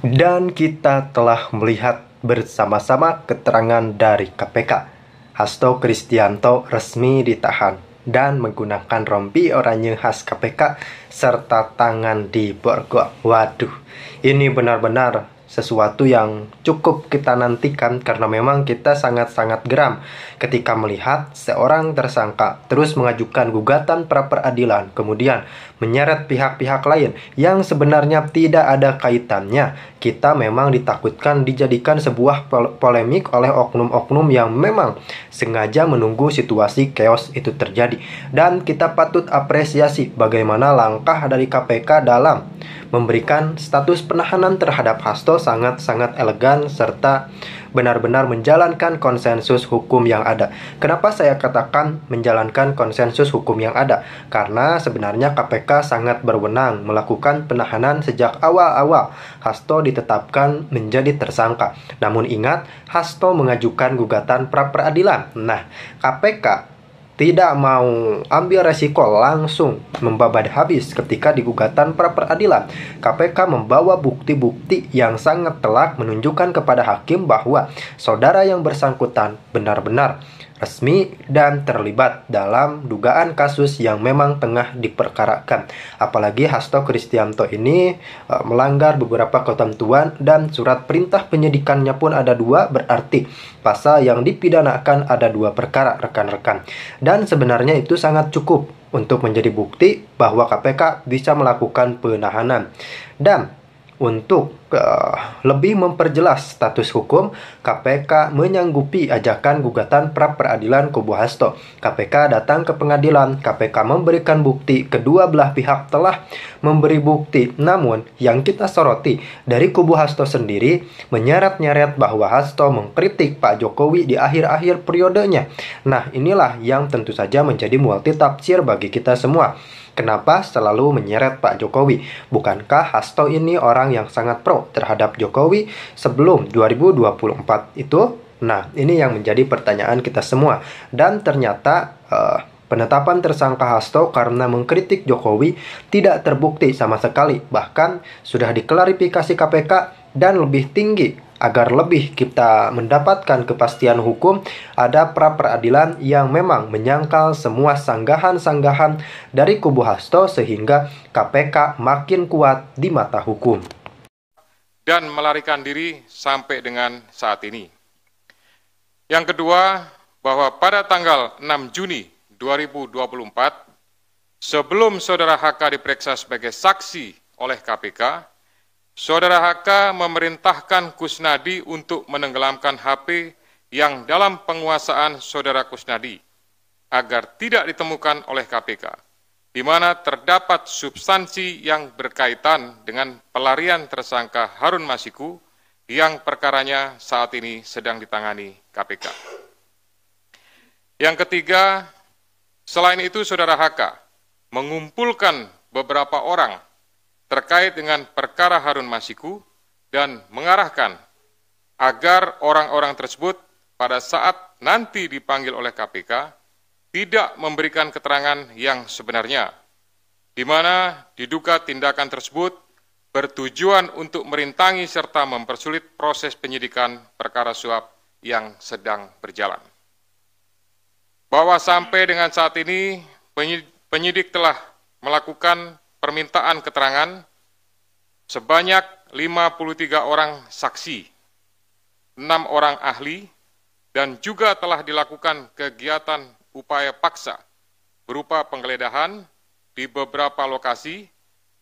Dan kita telah melihat bersama-sama keterangan dari KPK. Hasto Kristianto resmi ditahan dan menggunakan rompi oranye khas KPK serta tangan di borgol. Waduh, ini benar-benar sesuatu yang cukup kita nantikan karena memang kita sangat-sangat geram ketika melihat seorang tersangka terus mengajukan gugatan pra-peradilan, kemudian menyeret pihak-pihak lain yang sebenarnya tidak ada kaitannya. Kita memang ditakutkan dijadikan sebuah polemik oleh oknum-oknum yang memang sengaja menunggu situasi chaos itu terjadi. Dan kita patut apresiasi bagaimana langkah dari KPK dalam memberikan status penahanan terhadap Hasto sangat-sangat elegan serta benar-benar menjalankan konsensus hukum yang ada. Kenapa saya katakan menjalankan konsensus hukum yang ada? Karena sebenarnya KPK sangat berwenang melakukan penahanan sejak awal-awal Hasto ditetapkan menjadi tersangka. Namun ingat, Hasto mengajukan gugatan pra-peradilan. Nah, KPK tidak mau ambil resiko langsung membabat habis ketika di gugatan pra-peradilan. KPK membawa bukti-bukti yang sangat telak menunjukkan kepada hakim bahwa saudara yang bersangkutan benar-benar resmi dan terlibat dalam dugaan kasus yang memang tengah diperkarakan. Apalagi Hasto Kristianto ini melanggar beberapa ketentuan dan surat perintah penyidikannya pun ada 2, berarti pasal yang dipidanakan ada 2 perkara, rekan-rekan. Dan sebenarnya itu sangat cukup untuk menjadi bukti bahwa KPK bisa melakukan penahanan. Dan untuk lebih memperjelas status hukum, KPK menyanggupi ajakan gugatan pra-peradilan kubu Hasto. KPK datang ke pengadilan, KPK memberikan bukti, kedua belah pihak telah memberi bukti. Namun, yang kita soroti dari kubu Hasto sendiri menyeret-nyeret bahwa Hasto mengkritik Pak Jokowi di akhir-akhir periodenya. Nah, inilah yang tentu saja menjadi multitafsir bagi kita semua. Kenapa selalu menyeret Pak Jokowi? Bukankah Hasto ini orang yang sangat pro terhadap Jokowi sebelum 2024 itu? Nah, ini yang menjadi pertanyaan kita semua. Dan ternyata penetapan tersangka Hasto karena mengkritik Jokowi tidak terbukti sama sekali. Bahkan sudah diklarifikasi KPK dan lebih tinggi. Agar lebih kita mendapatkan kepastian hukum, ada pra-peradilan yang memang menyangkal semua sanggahan-sanggahan dari kubu Hasto sehingga KPK makin kuat di mata hukum. Dan melarikan diri sampai dengan saat ini. Yang kedua, bahwa pada tanggal 6 Juni 2024, sebelum Saudara HK diperiksa sebagai saksi oleh KPK, Saudara HK memerintahkan Kusnadi untuk menenggelamkan HP yang dalam penguasaan Saudara Kusnadi agar tidak ditemukan oleh KPK, di mana terdapat substansi yang berkaitan dengan pelarian tersangka Harun Masiku yang perkaranya saat ini sedang ditangani KPK. Yang ketiga, selain itu Saudara HK mengumpulkan beberapa orang terkait dengan perkara Harun Masiku dan mengarahkan agar orang-orang tersebut pada saat nanti dipanggil oleh KPK tidak memberikan keterangan yang sebenarnya, di mana diduga tindakan tersebut bertujuan untuk merintangi serta mempersulit proses penyidikan perkara suap yang sedang berjalan. Bahwa sampai dengan saat ini penyidik telah melakukan permintaan keterangan sebanyak 53 orang saksi, 6 orang ahli, dan juga telah dilakukan kegiatan upaya paksa berupa penggeledahan di beberapa lokasi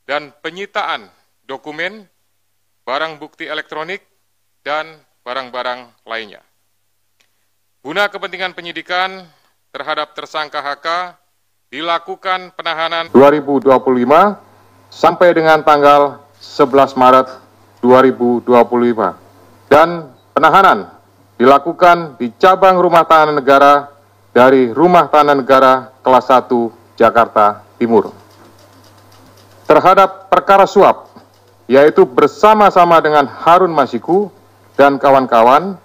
dan penyitaan dokumen, barang bukti elektronik, dan barang-barang lainnya. Guna kepentingan penyidikan terhadap tersangka HK, dilakukan penahanan 2025 sampai dengan tanggal 11 Maret 2025 dan penahanan dilakukan di cabang rumah tahanan negara dari Rumah Tahanan Negara kelas 1 Jakarta Timur. Terhadap perkara suap, yaitu bersama-sama dengan Harun Masiku dan kawan-kawan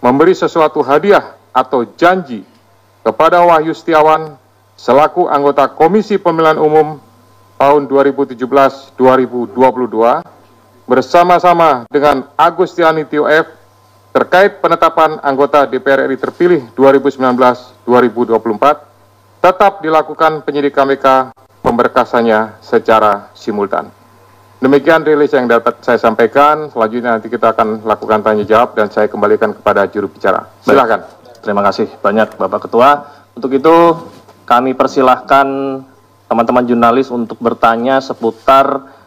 memberi sesuatu hadiah atau janji kepada Wahyu Setiawan selaku anggota Komisi Pemilihan Umum tahun 2017-2022 bersama-sama dengan Agustiani Tio F terkait penetapan anggota DPR RI terpilih 2019-2024 tetap dilakukan penyidik KPK pemberkasannya secara simultan. Demikian rilis yang dapat saya sampaikan. Selanjutnya nanti kita akan lakukan tanya jawab dan saya kembalikan kepada juru bicara. Silakan. Terima kasih banyak Bapak Ketua. Untuk itu kami persilahkan teman-teman jurnalis untuk bertanya seputar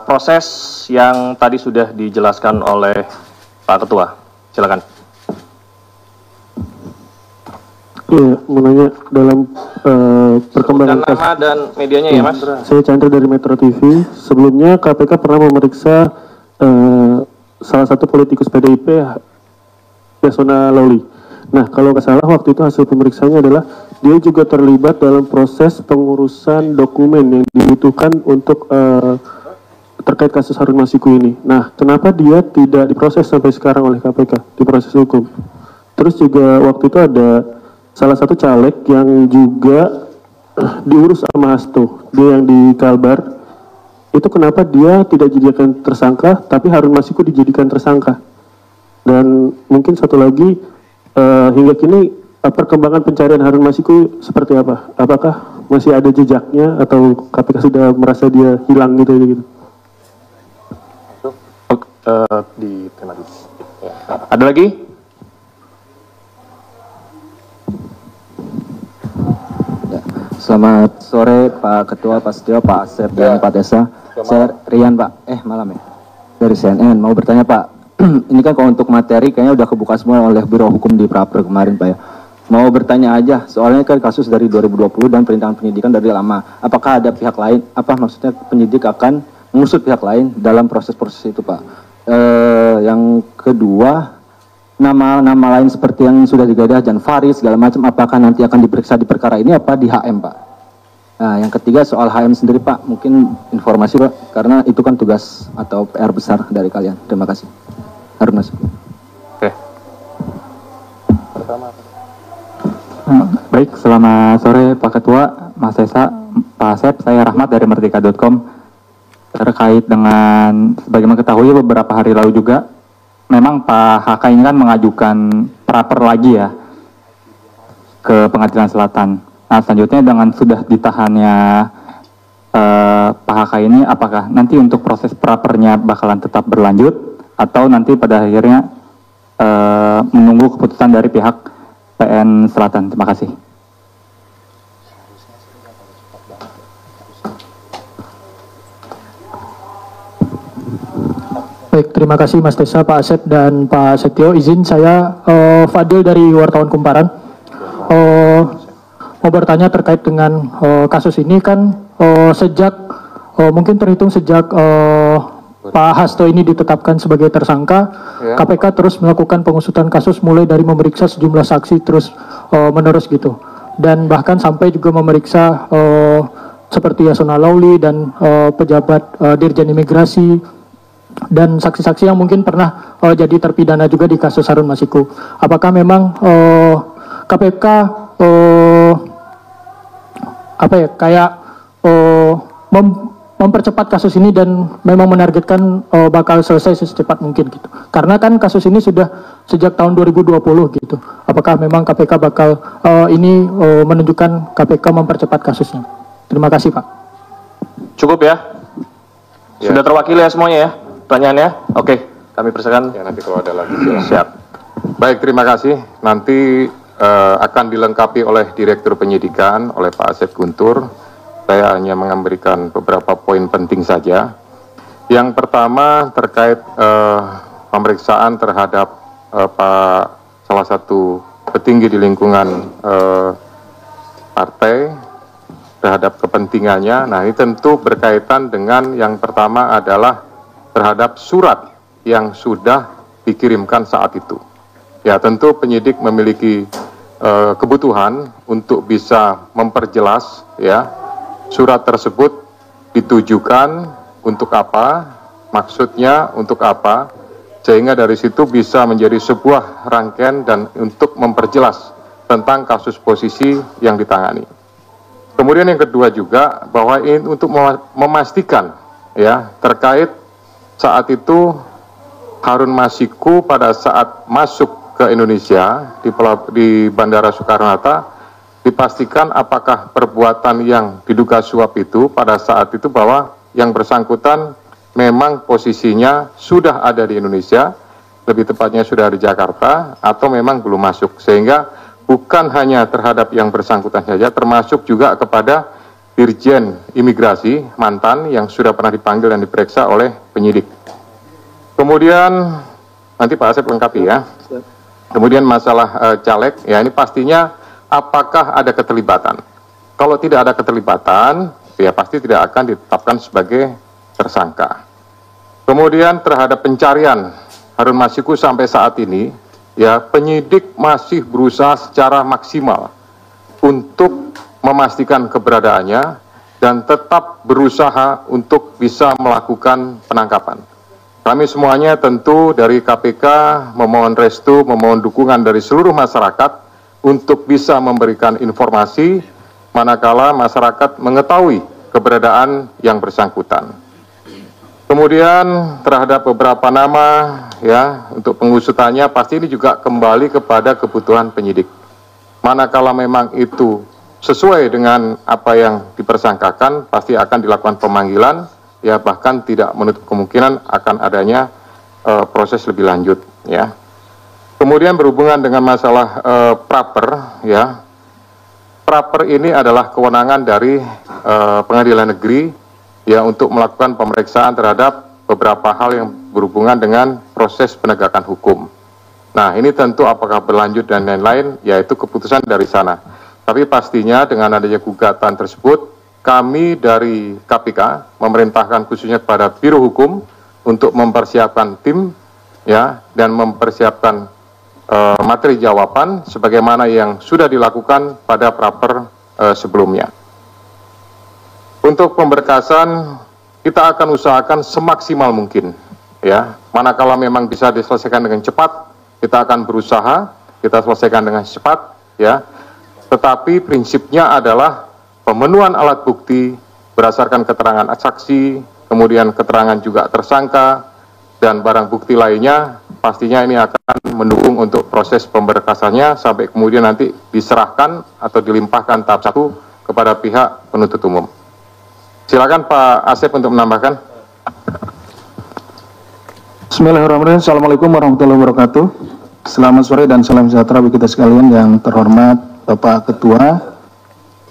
proses yang tadi sudah dijelaskan oleh Pak Ketua. Silakan. Iya, mau nanya dalam perkembangan kasus. Nama dan medianya ya, Mas. Saya Chandra dari Metro TV. Sebelumnya KPK pernah memeriksa salah satu politikus PDIP, Yasona Lawli. Nah, kalau nggak salah waktu itu hasil pemeriksaannya adalah dia juga terlibat dalam proses pengurusan dokumen yang dibutuhkan untuk terkait kasus Harun Masiku ini. Nah, kenapa dia tidak diproses sampai sekarang oleh KPK di proses hukum? Terus juga waktu itu ada salah satu caleg yang juga diurus sama Hasto, dia yang di Kalbar. Itu kenapa dia tidak dijadikan tersangka, tapi Harun Masiku dijadikan tersangka? Dan mungkin satu lagi, hingga kini perkembangan pencarian Harun Masiku seperti apa? Apakah masih ada jejaknya atau KPK sudah merasa dia hilang gitu? Di tematis. Ada lagi? Selamat sore Pak Ketua, Pak Setio, Pak Asep, dan Pak Desa. Saya Rian Pak, malam ya, dari CNN. Mau bertanya Pak, ini kan kalau untuk materi kayaknya udah kebuka semua oleh Biro Hukum di Praper kemarin Pak ya. Mau bertanya aja, soalnya kan kasus dari 2020 dan perintangan penyidikan dari lama. Apakah ada pihak lain, maksudnya penyidik akan mengusut pihak lain dalam proses-proses itu Pak. Yang kedua, nama-nama lain seperti yang sudah digadah, Jan Faris segala macam, apakah nanti akan diperiksa di perkara ini apa di HM Pak? Nah, yang ketiga soal HM sendiri Pak, mungkin informasi Pak, karena itu kan tugas atau PR besar dari kalian. Terima kasih. Harun Masiku. Oke. Baik, selamat sore Pak Ketua, Mas Esa, Pak Asep, saya Rahmat dari Merdeka.com. Terkait dengan, sebagaimana ketahui beberapa hari lalu juga, memang Pak HK ini kan mengajukan praper lagi ya ke Pengadilan Selatan. Nah, selanjutnya dengan sudah ditahannya Pak HK ini, apakah nanti untuk proses prapernya bakalan tetap berlanjut atau nanti pada akhirnya menunggu keputusan dari pihak PN Selatan? Terima kasih. Baik, terima kasih Mas Tesa, Pak Asep, dan Pak Setio. Izin saya Fadil dari Wartawan Kumparan. Mau bertanya terkait dengan kasus ini kan sejak mungkin terhitung sejak Pak Hasto ini ditetapkan sebagai tersangka, KPK terus melakukan pengusutan kasus mulai dari memeriksa sejumlah saksi terus menerus gitu. Dan bahkan sampai juga memeriksa seperti Yasona Lawli dan pejabat Dirjen Imigrasi dan saksi-saksi yang mungkin pernah jadi terpidana juga di kasus Harun Masiku. Apakah memang KPK mempercepat kasus ini dan memang menargetkan bakal selesai secepat mungkin gitu? Karena kan kasus ini sudah sejak tahun 2020 gitu. Apakah memang KPK bakal ini menunjukkan KPK mempercepat kasusnya? Terima kasih Pak. Cukup ya? Sudah terwakili ya semuanya ya? Pertanyaannya? Oke, kami persilakan. Ya, nanti kalau ada lagi. Siap. Baik, terima kasih. Nanti akan dilengkapi oleh Direktur Penyidikan, oleh Pak Asep Guntur. Saya hanya memberikan beberapa poin penting saja. Yang pertama terkait pemeriksaan terhadap salah satu petinggi di lingkungan partai terhadap kepentingannya. Nah, ini tentu berkaitan dengan yang pertama adalah terhadap surat yang sudah dikirimkan saat itu. Ya, tentu penyidik memiliki kebutuhan untuk bisa memperjelas ya surat tersebut ditujukan untuk apa, maksudnya untuk apa, sehingga dari situ bisa menjadi sebuah rangkaian dan untuk memperjelas tentang kasus posisi yang ditangani. Kemudian yang kedua juga bahwa ini untuk memastikan ya terkait saat itu Harun Masiku pada saat masuk ke Indonesia di Bandara Soekarno-Hatta dipastikan apakah perbuatan yang diduga suap itu pada saat itu bahwa yang bersangkutan memang posisinya sudah ada di Indonesia, lebih tepatnya sudah di Jakarta, atau memang belum masuk. Sehingga bukan hanya terhadap yang bersangkutan saja, termasuk juga kepada Dirjen Imigrasi mantan yang sudah pernah dipanggil dan diperiksa oleh penyidik. Kemudian, nanti Pak Asep lengkapi ya. Kemudian masalah caleg, ya ini pastinya apakah ada keterlibatan. Kalau tidak ada keterlibatan, ya pasti tidak akan ditetapkan sebagai tersangka. Kemudian terhadap pencarian Harun Masiku sampai saat ini, ya penyidik masih berusaha secara maksimal untuk memastikan keberadaannya dan tetap berusaha untuk bisa melakukan penangkapan. Kami semuanya tentu dari KPK memohon restu, memohon dukungan dari seluruh masyarakat untuk bisa memberikan informasi manakala masyarakat mengetahui keberadaan yang bersangkutan. Kemudian terhadap beberapa nama ya untuk pengusutannya pasti ini juga kembali kepada kebutuhan penyidik. Manakala memang itu sesuai dengan apa yang dipersangkakan pasti akan dilakukan pemanggilan ya bahkan tidak menutup kemungkinan akan adanya proses lebih lanjut ya. Kemudian berhubungan dengan masalah praper ya. Praper ini adalah kewenangan dari pengadilan negeri ya untuk melakukan pemeriksaan terhadap beberapa hal yang berhubungan dengan proses penegakan hukum. Nah ini tentu apakah berlanjut dan lain-lain yaitu keputusan dari sana. Tapi pastinya dengan adanya gugatan tersebut kami dari KPK memerintahkan khususnya kepada Biro Hukum untuk mempersiapkan tim ya dan mempersiapkan materi jawaban sebagaimana yang sudah dilakukan pada praper sebelumnya. Untuk pemberkasan kita akan usahakan semaksimal mungkin ya. Manakala memang bisa diselesaikan dengan cepat, kita akan berusaha kita selesaikan dengan cepat ya. Tetapi prinsipnya adalah pemenuhan alat bukti berdasarkan keterangan saksi, kemudian keterangan juga tersangka dan barang bukti lainnya pastinya ini akan mendukung untuk proses pemberkasannya sampai kemudian nanti diserahkan atau dilimpahkan tahap 1 kepada pihak penuntut umum. Silakan Pak Asep untuk menambahkan. Bismillahirrahmanirrahim. Assalamualaikum warahmatullahi wabarakatuh. Selamat sore dan salam sejahtera bagi kita sekalian yang terhormat Bapak Ketua,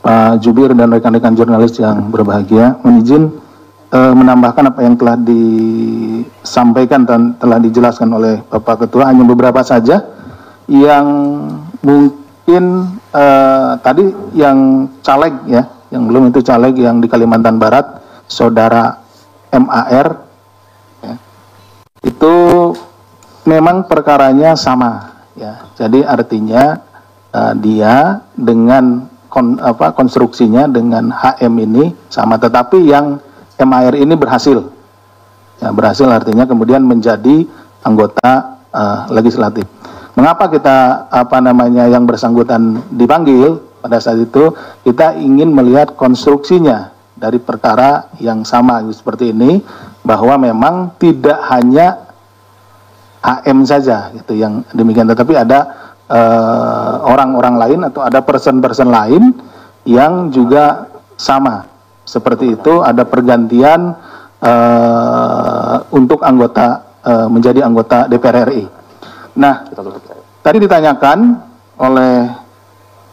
Pak Jubir dan rekan-rekan jurnalis yang berbahagia. Mohon izin menambahkan apa yang telah disampaikan dan telah dijelaskan oleh Bapak Ketua, hanya beberapa saja yang mungkin tadi yang caleg ya, yang belum itu caleg yang di Kalimantan Barat, Saudara MAR, ya, itu memang perkaranya sama, ya. Jadi artinya dia dengan konstruksinya dengan HM ini sama, tetapi yang MAR ini berhasil, ya, berhasil artinya kemudian menjadi anggota legislatif. Mengapa kita yang bersangkutan dipanggil? Pada saat itu kita ingin melihat konstruksinya dari perkara yang sama seperti ini, bahwa memang tidak hanya HM saja gitu yang demikian, tetapi ada orang-orang lain atau ada person-person lain yang juga sama seperti itu, ada pergantian untuk anggota menjadi anggota DPR RI. Nah, tadi ditanyakan oleh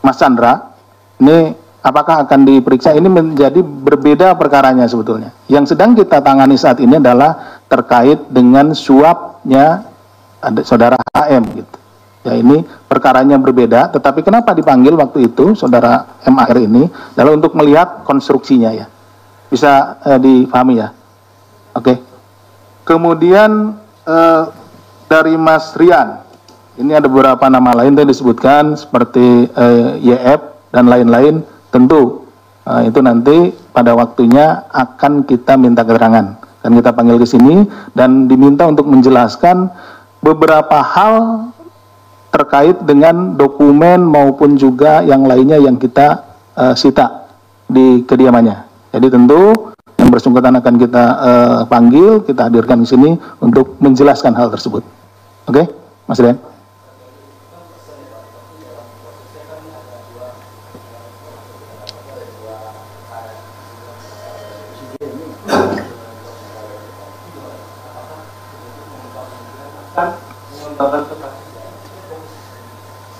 Mas Chandra, ini apakah akan diperiksa? Ini menjadi berbeda perkaranya sebetulnya. Yang sedang kita tangani saat ini adalah terkait dengan suapnya Saudara HM gitu. Ya, ini perkaranya berbeda, tetapi kenapa dipanggil waktu itu Saudara MAR ini? Adalah untuk melihat konstruksinya ya. Bisa dipahami ya? Oke. Kemudian dari Mas Rian, ini ada beberapa nama lain yang disebutkan seperti YF dan lain-lain. Tentu itu nanti pada waktunya akan kita minta keterangan dan kita panggil ke sini dan diminta untuk menjelaskan beberapa hal terkait dengan dokumen maupun juga yang lainnya yang kita sita di kediamannya. Jadi tentu yang yang bersangkutan akan kita panggil, kita hadirkan di sini untuk menjelaskan hal tersebut. Oke, Mas Rian.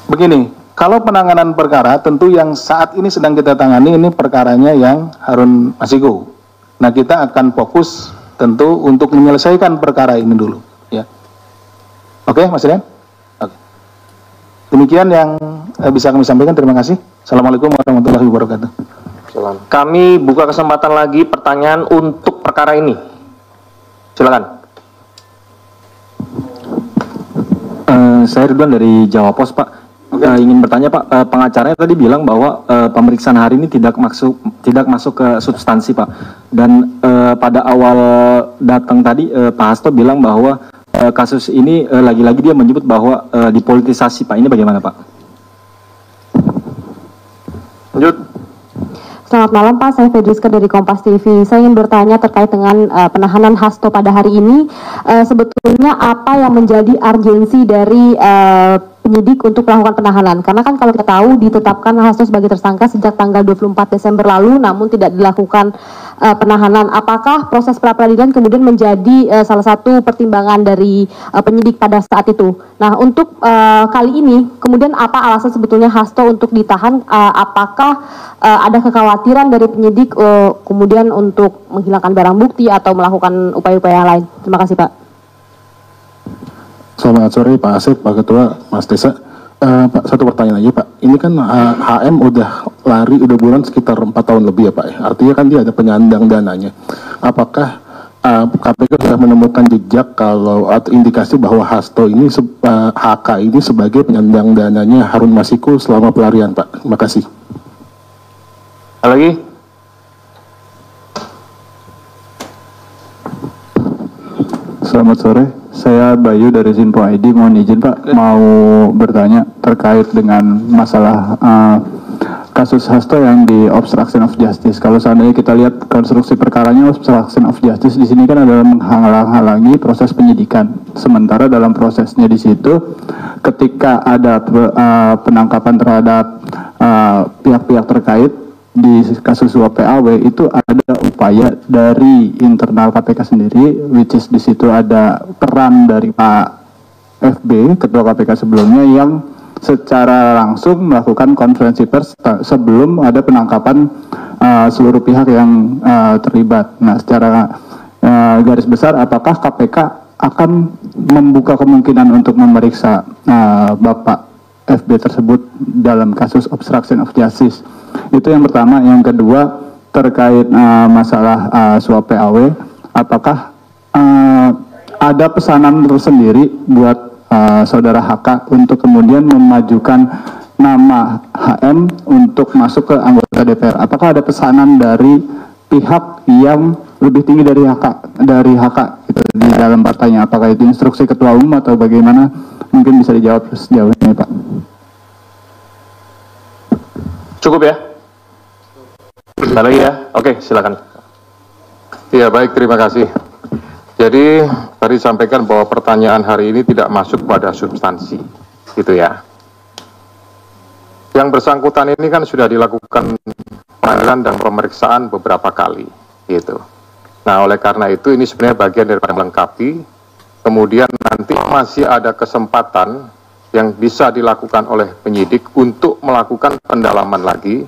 Begini, kalau penanganan perkara tentu yang saat ini sedang kita tangani ini perkaranya yang Harun Masiku. Nah, kita akan fokus tentu untuk menyelesaikan perkara ini dulu, ya. Oke, Mas Rian? Oke. Demikian yang bisa kami sampaikan. Terima kasih. Assalamualaikum warahmatullahi wabarakatuh. Kami buka kesempatan lagi pertanyaan untuk perkara ini. Silakan. Saya Ridwan dari Jawa Pos, Pak. Ingin bertanya, Pak, pengacaranya tadi bilang bahwa pemeriksaan hari ini tidak masuk ke substansi, Pak. Dan pada awal datang tadi Pak Hasto bilang bahwa kasus ini lagi-lagi dia menyebut bahwa dipolitisasi, Pak. Ini bagaimana, Pak? Lanjut. Selamat malam Pak, saya Fedriska dari Kompas TV. Saya ingin bertanya terkait dengan penahanan Hasto pada hari ini. Sebetulnya apa yang menjadi urgensi dari penyidik untuk melakukan penahanan? Karena kan kalau kita tahu ditetapkan Hasto sebagai tersangka sejak tanggal 24 Desember lalu, namun tidak dilakukan penahanan. Apakah proses pra-peradilan kemudian menjadi salah satu pertimbangan dari penyidik pada saat itu? Nah, untuk kali ini, kemudian apa alasan sebetulnya Hasto untuk ditahan? Apakah ada kekhawatiran dari penyidik kemudian untuk menghilangkan barang bukti atau melakukan upaya-upaya lain? Terima kasih, Pak. Selamat sore Pak Asep, Pak Ketua, Mas Desa. Pak, satu pertanyaan aja Pak. Ini kan HM udah lari, udah bulan sekitar 4 tahun lebih ya Pak. Artinya kan dia ada penyandang dananya. Apakah KPK sudah menemukan jejak kalau atau indikasi bahwa Hasto ini HK ini sebagai penyandang dananya Harun Masiku selama pelarian Pak? Terima kasih. Lagi? Selamat sore, saya Bayu dari Zinpo ID. Mohon izin Pak, mau bertanya terkait dengan masalah kasus Hasto yang di obstruction of justice. Kalau seandainya kita lihat konstruksi perkaranya obstruction of justice di sini kan adalah menghalang-halangi proses penyidikan. Sementara dalam prosesnya di situ, ketika ada penangkapan terhadap pihak-pihak terkait di kasus suap PAW, itu ada upaya dari internal KPK sendiri, which is di situ ada peran dari Pak FB, Ketua KPK sebelumnya, yang secara langsung melakukan konferensi pers sebelum ada penangkapan seluruh pihak yang terlibat. Nah, secara garis besar, apakah KPK akan membuka kemungkinan untuk memeriksa Bapak FB tersebut dalam kasus obstruction of justice? Itu yang pertama. Yang kedua, terkait masalah suap PAW, apakah ada pesanan tersendiri buat saudara HK untuk kemudian memajukan nama HM untuk masuk ke anggota DPR? Apakah ada pesanan dari pihak yang lebih tinggi dari HK gitu, di dalam partainya? Apakah itu instruksi ketua umum atau bagaimana? Mungkin bisa dijawab sejauh ini, Pak. Cukup ya? Ada lagi ya? Oke, silakan. Iya, baik, terima kasih. Jadi tadi sampaikan bahwa pertanyaan hari ini tidak masuk pada substansi, gitu ya. Yang bersangkutan ini kan sudah dilakukan pengadilan dan pemeriksaan beberapa kali, gitu. Nah, oleh karena itu ini sebenarnya bagian daripada melengkapi. Kemudian nanti masih ada kesempatan yang bisa dilakukan oleh penyidik untuk melakukan pendalaman lagi,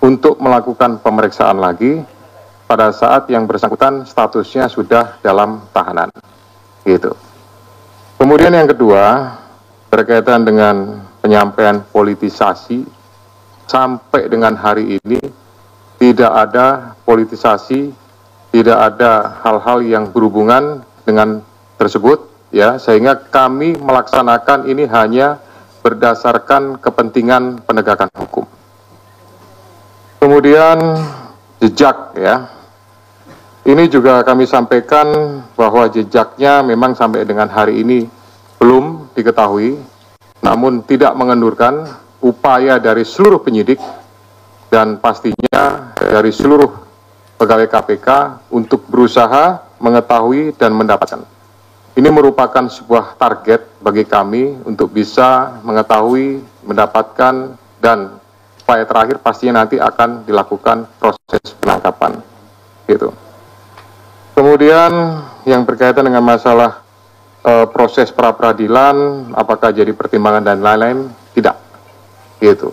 untuk melakukan pemeriksaan lagi pada saat yang bersangkutan statusnya sudah dalam tahanan, gitu. Kemudian yang kedua, berkaitan dengan penyampaian politisasi, sampai dengan hari ini tidak ada politisasi, tidak ada hal-hal yang berhubungan dengan tersebut, ya, sehingga kami melaksanakan ini hanya berdasarkan kepentingan penegakan hukum. Kemudian jejak, ya, ini juga kami sampaikan bahwa jejaknya memang sampai dengan hari ini belum diketahui, namun tidak mengendurkan upaya dari seluruh penyidik dan pastinya dari seluruh pegawai KPK untuk berusaha mengetahui dan mendapatkan. Ini merupakan sebuah target bagi kami untuk bisa mengetahui, mendapatkan, dan upaya terakhir pastinya nanti akan dilakukan proses penangkapan. Gitu. Kemudian yang berkaitan dengan masalah proses pra-peradilan, apakah jadi pertimbangan dan lain-lain, tidak. Gitu.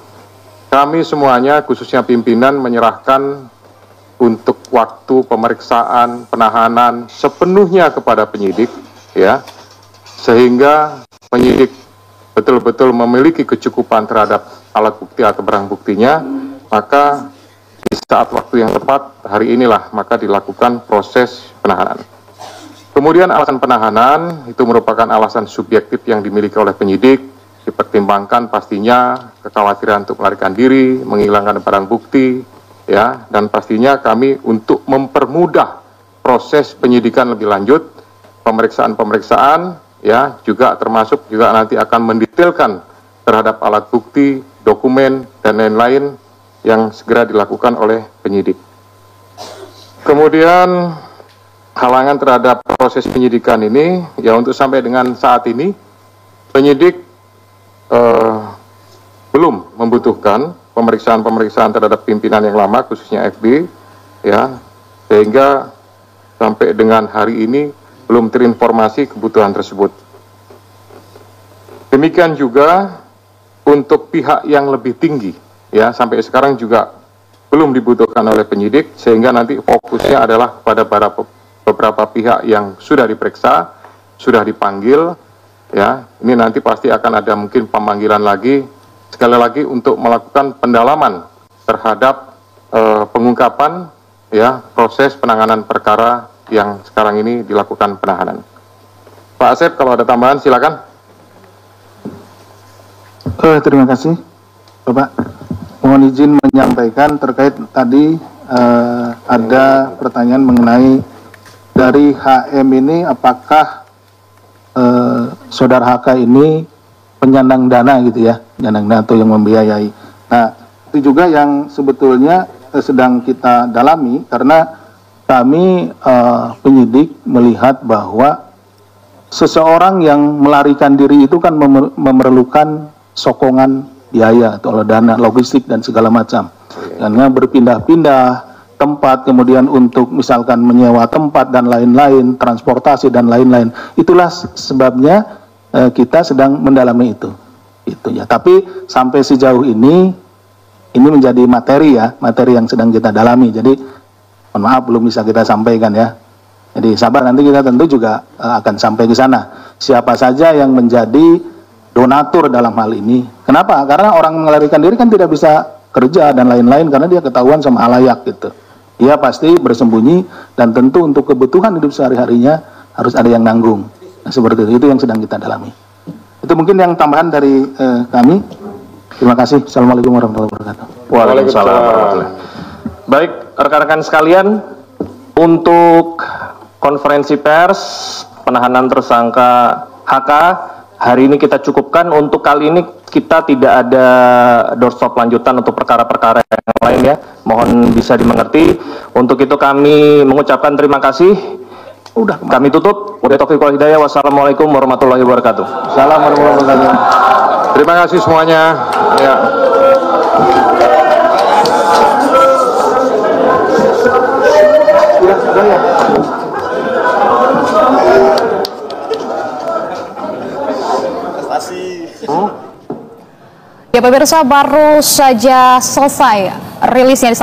Kami semuanya, khususnya pimpinan, menyerahkan untuk waktu pemeriksaan, penahanan sepenuhnya kepada penyidik, ya, sehingga penyidik betul-betul memiliki kecukupan terhadap alat bukti atau barang buktinya, maka di saat waktu yang tepat, hari inilah maka dilakukan proses penahanan. Kemudian alasan penahanan itu merupakan alasan subjektif yang dimiliki oleh penyidik, dipertimbangkan pastinya kekhawatiran untuk melarikan diri, menghilangkan barang bukti, ya, dan pastinya kami untuk mempermudah proses penyidikan lebih lanjut, pemeriksaan-pemeriksaan, ya, juga termasuk juga nanti akan mendetailkan terhadap alat bukti, dokumen, dan lain-lain yang segera dilakukan oleh penyidik. Kemudian halangan terhadap proses penyidikan ini, ya, untuk sampai dengan saat ini penyidik belum membutuhkan pemeriksaan-pemeriksaan terhadap pimpinan yang lama, khususnya FB, ya, sehingga sampai dengan hari ini belum terinformasi kebutuhan tersebut. Demikian juga untuk pihak yang lebih tinggi, ya, sampai sekarang juga belum dibutuhkan oleh penyidik, sehingga nanti fokusnya adalah pada beberapa pihak yang sudah diperiksa, sudah dipanggil, ya, ini nanti pasti akan ada mungkin pemanggilan lagi, sekali lagi untuk melakukan pendalaman terhadap pengungkapan, ya, proses penanganan perkara yang sekarang ini dilakukan penahanan. Pak Asep, kalau ada tambahan silakan. Terima kasih, Bapak. Mohon izin menyampaikan terkait tadi ada pertanyaan mengenai dari HM ini, apakah saudara HK ini penyandang dana gitu ya, penyandang dana atau yang membiayai. Nah, itu juga yang sebetulnya sedang kita dalami, karena kami penyidik melihat bahwa seseorang yang melarikan diri itu kan memerlukan sokongan biaya atau dana logistik dan segala macam, karena berpindah-pindah tempat, kemudian untuk misalkan menyewa tempat dan lain-lain, transportasi dan lain-lain. Itulah sebabnya kita sedang mendalami itu ya. Tapi sampai sejauh ini menjadi materi ya, materi yang sedang kita dalami. Jadi mohon maaf belum bisa kita sampaikan ya. Jadi sabar, nanti kita tentu juga akan sampai ke sana. Siapa saja yang menjadi donatur dalam hal ini. Kenapa? Karena orang melarikan diri kan tidak bisa kerja dan lain-lain karena dia ketahuan sama halayak gitu. Dia pasti bersembunyi, dan tentu untuk kebutuhan hidup sehari-harinya harus ada yang nanggung. Nah, seperti itu yang sedang kita dalami. Itu mungkin yang tambahan dari kami. Terima kasih. Assalamualaikum warahmatullahi wabarakatuh. Waalaikumsalam warahmatullahi wabarakatuh. Baik, rekan-rekan sekalian, untuk konferensi pers penahanan tersangka HK hari ini kita cukupkan. Untuk kali ini kita tidak ada doorstop lanjutan untuk perkara-perkara yang lain ya. Mohon bisa dimengerti. Untuk itu kami mengucapkan terima kasih. Kami tutup. Wassalamualaikum warahmatullahi wabarakatuh. Assalamualaikum warahmatullahi wabarakatuh. Terima kasih semuanya. Ya. Ya pemirsa, baru saja selesai rilisnya